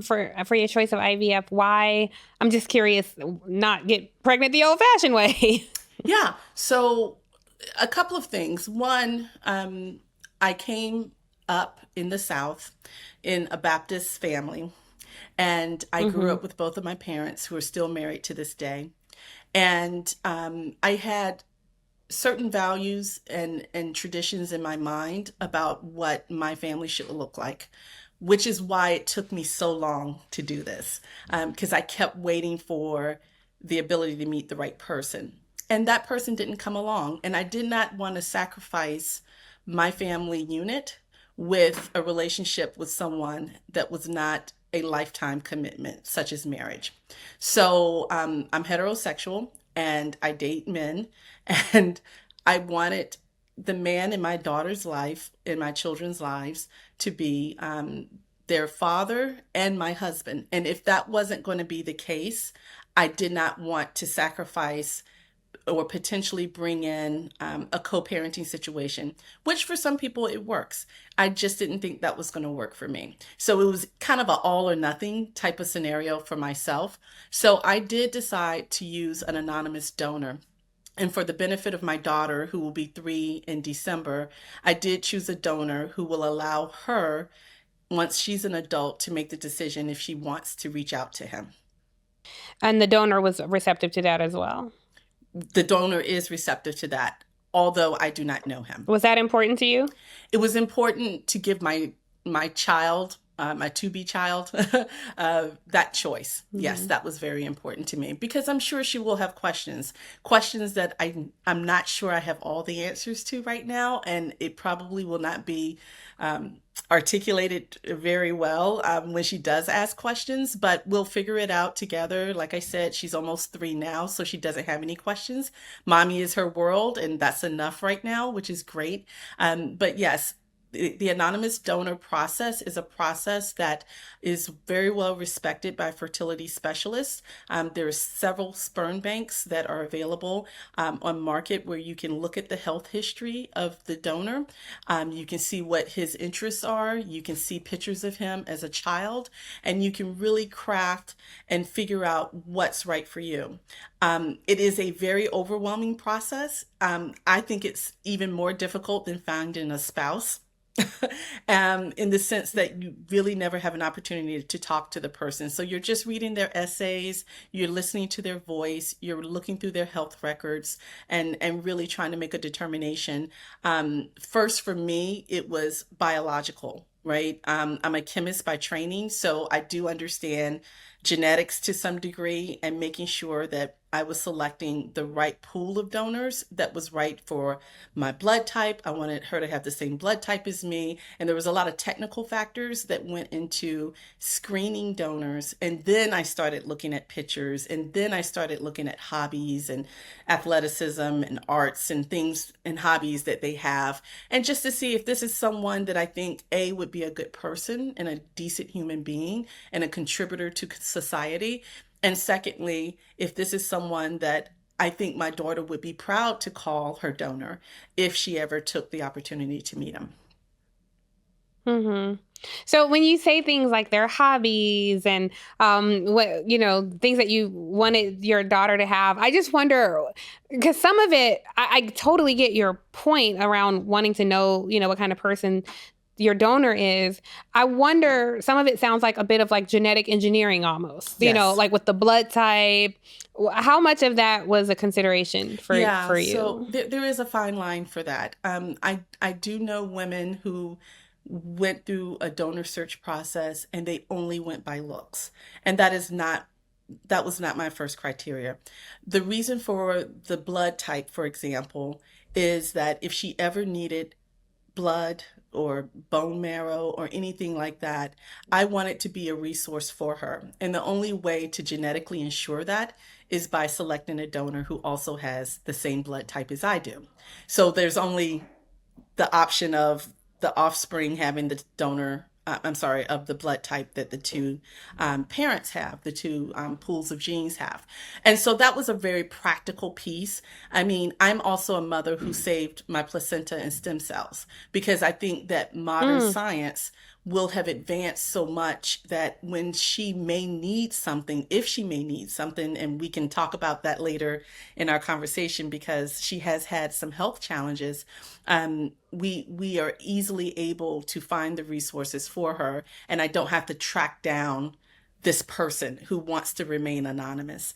for your choice of IVF? Why? I'm just curious, not get pregnant the old-fashioned way. Yeah. So a couple of things. One, I came up in the South in a Baptist family, and I grew Mm-hmm. up with both of my parents who are still married to this day. And I had certain values and traditions in my mind about what my family should look like, which is why it took me so long to do this, because I kept waiting for the ability to meet the right person. And that person didn't come along. And I did not want to sacrifice my family unit with a relationship with someone that was not a lifetime commitment, such as marriage. So I'm heterosexual and I date men. And I wanted the man in my daughter's life, in my children's lives, to be their father and my husband. And if that wasn't going to be the case, I did not want to sacrifice or potentially bring in a co-parenting situation, which for some people it works. I just didn't think that was going to work for me. So it was kind of an all or nothing type of scenario for myself. So I did decide to use an anonymous donor. And for the benefit of my daughter, who will be 3 in December, I did choose a donor who will allow her, once she's an adult, to make the decision if she wants to reach out to him. And the donor was receptive to that as well. The donor is receptive to that, although I do not know him. Was that important to you? It was important to give my child, my to be child, that choice. Yes, Mm-hmm. that was very important to me because I'm sure she will have questions that I'm not sure I have all the answers to right now, and it probably will not be articulated very well when she does ask questions, but we'll figure it out together. Like I said, she's almost 3 now, so she doesn't have any questions. Mommy is her world, and that's enough right now, which is great. But yes, the anonymous donor process is a process that is very well respected by fertility specialists. There are several sperm banks that are available on market where you can look at the health history of the donor. You can see what his interests are. You can see pictures of him as a child, and you can really craft and figure out what's right for you. It is a very overwhelming process. I think it's even more difficult than finding a spouse. In the sense that you really never have an opportunity to talk to the person. So you're just reading their essays, you're listening to their voice, you're looking through their health records and really trying to make a determination. First, for me, it was biological, right? I'm a chemist by training, so I do understand genetics to some degree and making sure that I was selecting the right pool of donors that was right for my blood type. I wanted her to have the same blood type as me. And there was a lot of technical factors that went into screening donors. And then I started looking at pictures. And then I started looking at hobbies and athleticism and arts and things and hobbies that they have. And just to see if this is someone that I think A, would be a good person and a decent human being and a contributor to society. And secondly, if this is someone that I think my daughter would be proud to call her donor if she ever took the opportunity to meet him. Mm-hmm. So when you say things like their hobbies and what things that you wanted your daughter to have, I just wonder because some of it, I totally get your point around wanting to know, what kind of person your donor is. I wonder, some of it sounds like a bit of like genetic engineering almost, Yes. like with the blood type. How much of that was a consideration for Yeah, so you? there is a fine line for that. I do know women who went through a donor search process and they only went by looks. And that was not my first criteria. The reason for the blood type, for example, is that if she ever needed blood or bone marrow or anything like that, I want it to be a resource for her. And the only way to genetically ensure that is by selecting a donor who also has the same blood type as I do. So there's only the option of the offspring having the donor, I'm sorry, of the blood type that the two parents have, the two pools of genes have. And so that was a very practical piece. I mean, I'm also a mother who saved my placenta and stem cells because I think that modern Mm. science will have advanced so much that when she may need something, if she may need something, and we can talk about that later in our conversation because she has had some health challenges, we are easily able to find the resources for her, and I don't have to track down this person who wants to remain anonymous.